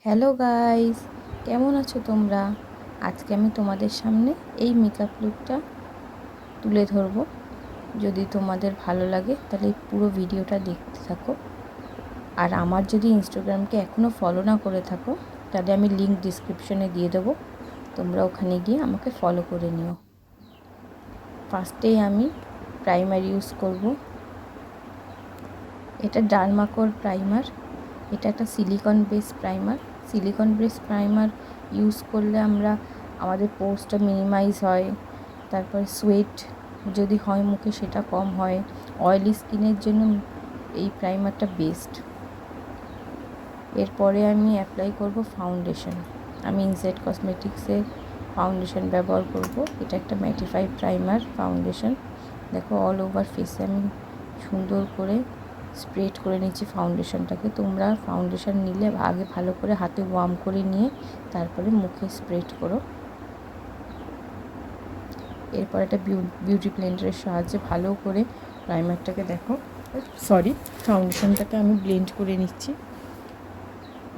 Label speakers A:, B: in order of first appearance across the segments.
A: Hello guys, কেমন আছো তোমরা? আজকে আমি তোমাদের সামনে এই মেকআপ লুকটা তুলে ধরবো। যদি তোমাদের ভালো লাগে তাহলে পুরো ভিডিওটা দেখতে থাকো। আর আমার যদি ইনস্টাগ্রামকে এখনও ফলো না করে থাকো তাহলে আমি লিংক ডিসক্রিপশনে দিয়ে দেবো, তোমরা ওখানে গিয়ে আমাকে ফলো করে নিও। ফার্স্টেই আমি প্রাইমার ইউজ করব। এটা ডার্মাকোর প্রাইমার। এটা একটা silicon base primer. Silicon base primer use করলে আমাদের পোর্সটা মিনিমাইজ হয়, তারপর সোয়েট যদি হয় মুখে সেটা কম হয়। অয়েলি স্কিনের জন্য এই প্রাইমারটা বেস্ট। এরপরে আমি অ্যাপ্লাই করব ফাউন্ডেশন। আমি ইনসাইড কসমেটিক্সের ফাউন্ডেশন ব্যবহার করব। এটা একটা ম্যাটিফাই প্রাইমার ফাউন্ডেশন। দেখো অল ওভার ফেসে আমি সুন্দর করে স্প্রেড করে নিচ্ছি ফাউন্ডেশনটাকে। তোমরা ফাউন্ডেশন নিলে আগে ভালো করে হাতে ওয়ার্ম করে নিয়ে তারপরে মুখে স্প্রেড করো। এরপর একটা বিউটি ব্লেন্ডারের সাহায্যে ভালো করে প্রাইমারটাকে ফাউন্ডেশনটাকে আমি ব্লেন্ড করে নিচ্ছি।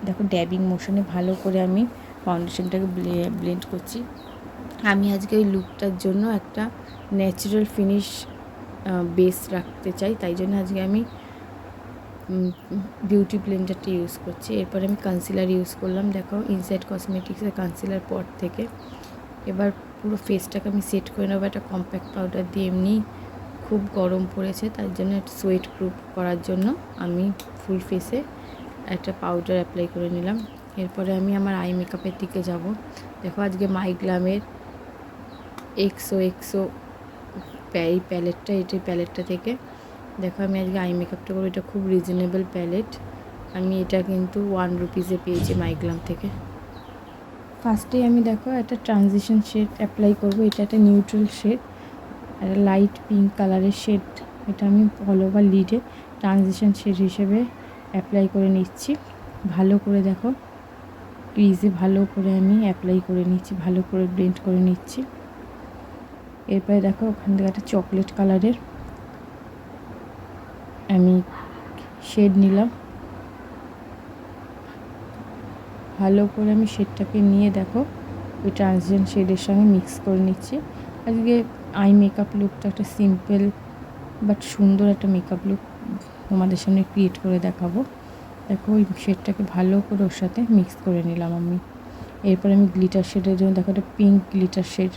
A: দেখো ড্যাবিং মোশনে ভালো করে আমি ফাউন্ডেশনটাকে ব্লেন্ড করছি। আমি আজকে ওই লুকটার জন্য একটা ন্যাচারাল ফিনিশ বেস রাখতে চাই, তাই জন্য আজকে আমি বিউটি ব্লেন্ডারটা ইউজ করছি। এরপর আমি কনসিলার ইউজ করলাম। দেখো ইনসাইড কসমেটিক্সের কনসিলার পট থেকে। এবার পুরো ফেসটাকে আমি সেট করে নেবো একটা কম্প্যাক্ট পাউডার দিয়ে। এমনি খুব গরম পড়েছে, তার জন্য একটা সোয়েট প্রুফ করার জন্য আমি ফুল ফেসে একটা পাউডার অ্যাপ্লাই করে নিলাম। এরপরে আমি আমার আই মেকআপের দিকে যাব। দেখো আজকে মাইগ্লামের এক্সো এই প্যালেটটা থেকে দেখো আমি আজকে আই মেকআপটা করবো। এটা খুব রিজনেবল প্যালেট। আমি এটা কিন্তু 1 রুপিসে পেয়েছি মাইগ্লাম থেকে। ফার্স্টে আমি দেখো একটা ট্রানজিশন শেড অ্যাপ্লাই করব। এটা একটা নিউট্রাল শেড, একটা লাইট পিঙ্ক কালারের শেড। এটা আমি অল ওভার লিডে ট্রানজিশন শেড হিসেবে অ্যাপ্লাই করে নিচ্ছি। ভালো করে দেখো ক্রিজে ভালো করে আমি অ্যাপ্লাই করে নিচ্ছি, ভালো করে ব্লেন্ড করে নিচ্ছি। এরপরে দেখো ওখান থেকে একটা চকলেট কালারের আমি শেড নিলাম। ভালো করে আমি শেডটাকে নিয়ে দেখো ওই ট্রানজিশন শেডের সঙ্গে মিক্স করে নিচ্ছি। আজকে আই মেকআপ লুকটা একটা সিম্পল বাট সুন্দর একটা মেকআপ লুক তোমাদের সামনে ক্রিয়েট করে দেখাবো। দেখো ওই শেডটাকে ভালো করে ওর সাথে মিক্স করে নিলাম আমি। এরপর আমি গ্লিটার শেডের জন্য দেখো একটা pink glitter shade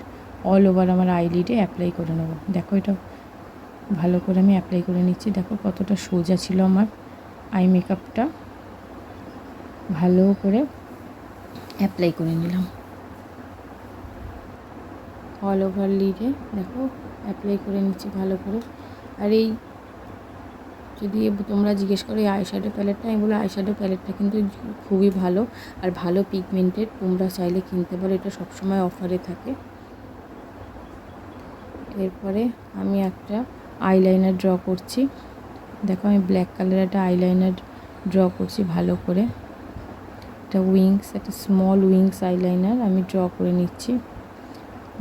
A: all over আমার আইলিডে অ্যাপ্লাই করে নেবো। দেখো এটা ভালো করে আমি অ্যাপ্লাই করে নিচ্ছি। দেখো কতটা সোজা ছিল আমার আই মেকআপটা। ভালো করে অ্যাপ্লাই করে নিলাম অল ওভার লিডে। দেখো অ্যাপ্লাই করে নিচ্ছি ভালো করে। আর এই যদি তোমরা জিজ্ঞেস করো এই আইশ্যাডো প্যালেটটা, আমি বলি আইশ্যাডো প্যালেটটা কিন্তু খুবই ভালো আর ভালো পিগমেন্টেড। তোমরা চাইলে কিনতে পারো, এটা সবসময় অফারে থাকে। এরপরে আমি একটা আইলাইনার ড্র করছি। দেখো আমি ব্ল্যাক কালারের একটা আইলাইনার ড্র করছি ভালো করে। একটা স্মল উইংস আইলাইনার আমি ড্র করে নিচ্ছি।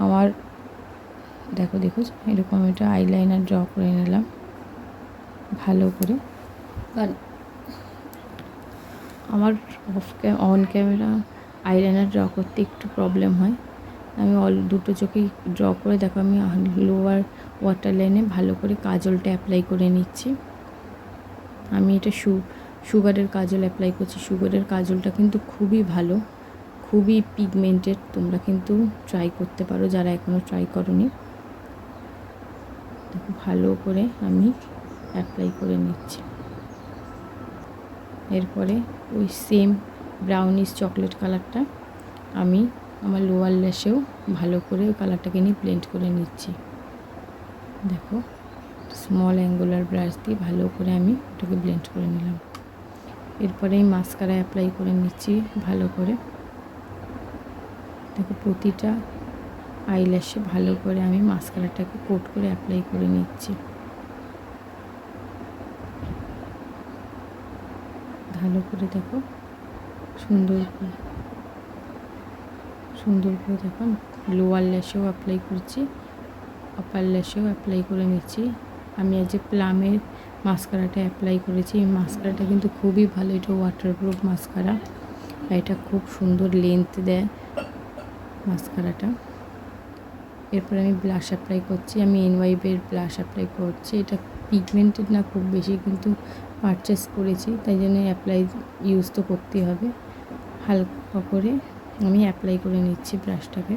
A: আমার দেখো এরকম একটা আইলাইনার ড্র করে নিলাম ভালো করে। কারণ আমার অন ক্যামেরা আইলাইনার ড্র করতে একটু প্রবলেম হয়। আমি দুটো চোখেই ড্র করে দেখো আমি লোয়ার ওয়াটার লাইনে ভালো করে কাজলটা অ্যাপ্লাই করে নিচ্ছি। আমি এটা সুগারের কাজল অ্যাপ্লাই করছি। সুগারের কাজলটা কিন্তু খুবই ভালো, খুবই পিগমেন্টেড। তোমরা কিন্তু ট্রাই করতে পারো যারা এখনও ট্রাই করোনি। দেখো ভালো করে আমি অ্যাপ্লাই করে নিচ্ছি। এরপরে ওই সেম ব্রাউনিশ চকলেট কালারটা আমি আমার লোয়ার ল্যাশেও ভালো করে ওই কালারটাকে নিয়ে ব্লেন্ড করে নিচ্ছি। দেখো স্মল অ্যাঙ্গুলার ব্রাশ দিয়ে ভালো করে আমি ওটাকে ব্লেন্ড করে নিলাম। এরপরে এই মাস্কারা অ্যাপ্লাই করে নিচ্ছি ভালো করে। দেখো প্রতিটা আইল্যাশে ভালো করে আমি মাস্কারাটাকে কোট করে অ্যাপ্লাই করে নিচ্ছি ভালো করে। দেখো সুন্দর করে দেখো লোয়ার ল্যাশেও অ্যাপ্লাই করছি, আপার ল্যাশেও অ্যাপ্লাই করে নিচ্ছি। আমি আজ প্লামের মাস্কারাটা অ্যাপ্লাই করেছি। এই মাস্কারাটা কিন্তু খুবই ভালো, এটা ওয়াটারপ্রুফ মাস্কারা। আর এটা খুব সুন্দর লেন্থ দেয় মাস্কারাটা। এরপর আমি ব্লাশ অ্যাপ্লাই করছি। আমি এনওয়াইবের ব্লাশ অ্যাপ্লাই করছি। এটা পিগমেন্টেড না খুব বেশি, কিন্তু পারচেস করেছি তাই জন্য ইউজ তো করতেই হবে। হালকা করে আমি অ্যাপ্লাই করে নিচ্ছি ব্রাশটাকে।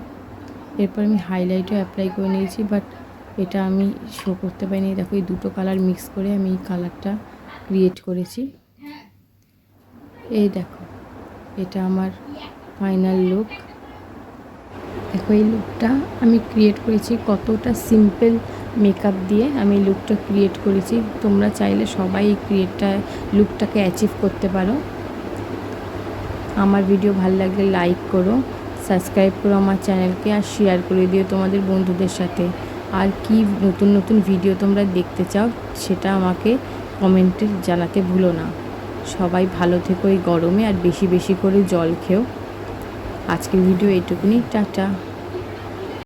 A: এরপর আমি হাইলাইটও অ্যাপ্লাই করে নিয়েছি, বাট এটা আমি শো করতে পারিনি। দেখো এই দুটো কালার মিক্স করে আমি এই কালারটা ক্রিয়েট করেছি। এই দেখো এটা আমার ফাইনাল লুক। দেখো এই লুকটা আমি ক্রিয়েট করেছি কতটা সিম্পল মেকআপ দিয়ে আমি লুকটা ক্রিয়েট করেছি। তোমরা চাইলে সবাই এই লুকটাকে অ্যাচিভ করতে পারো। আমার ভিডিও ভালো লাগলে লাইক করো, সাবস্ক্রাইব করো আমার চ্যানেলকে, আর শেয়ার করে দিও তোমাদের বন্ধুদের সাথে। আর কি নতুন নতুন ভিডিও তোমরা দেখতে চাও সেটা আমাকে কমেন্টে জানাতে ভুলো না। সবাই ভালো থেকো এই গরমে, আর বেশি বেশি করে জল খেও। আজকের ভিডিও এইটুকুনি, টাটা।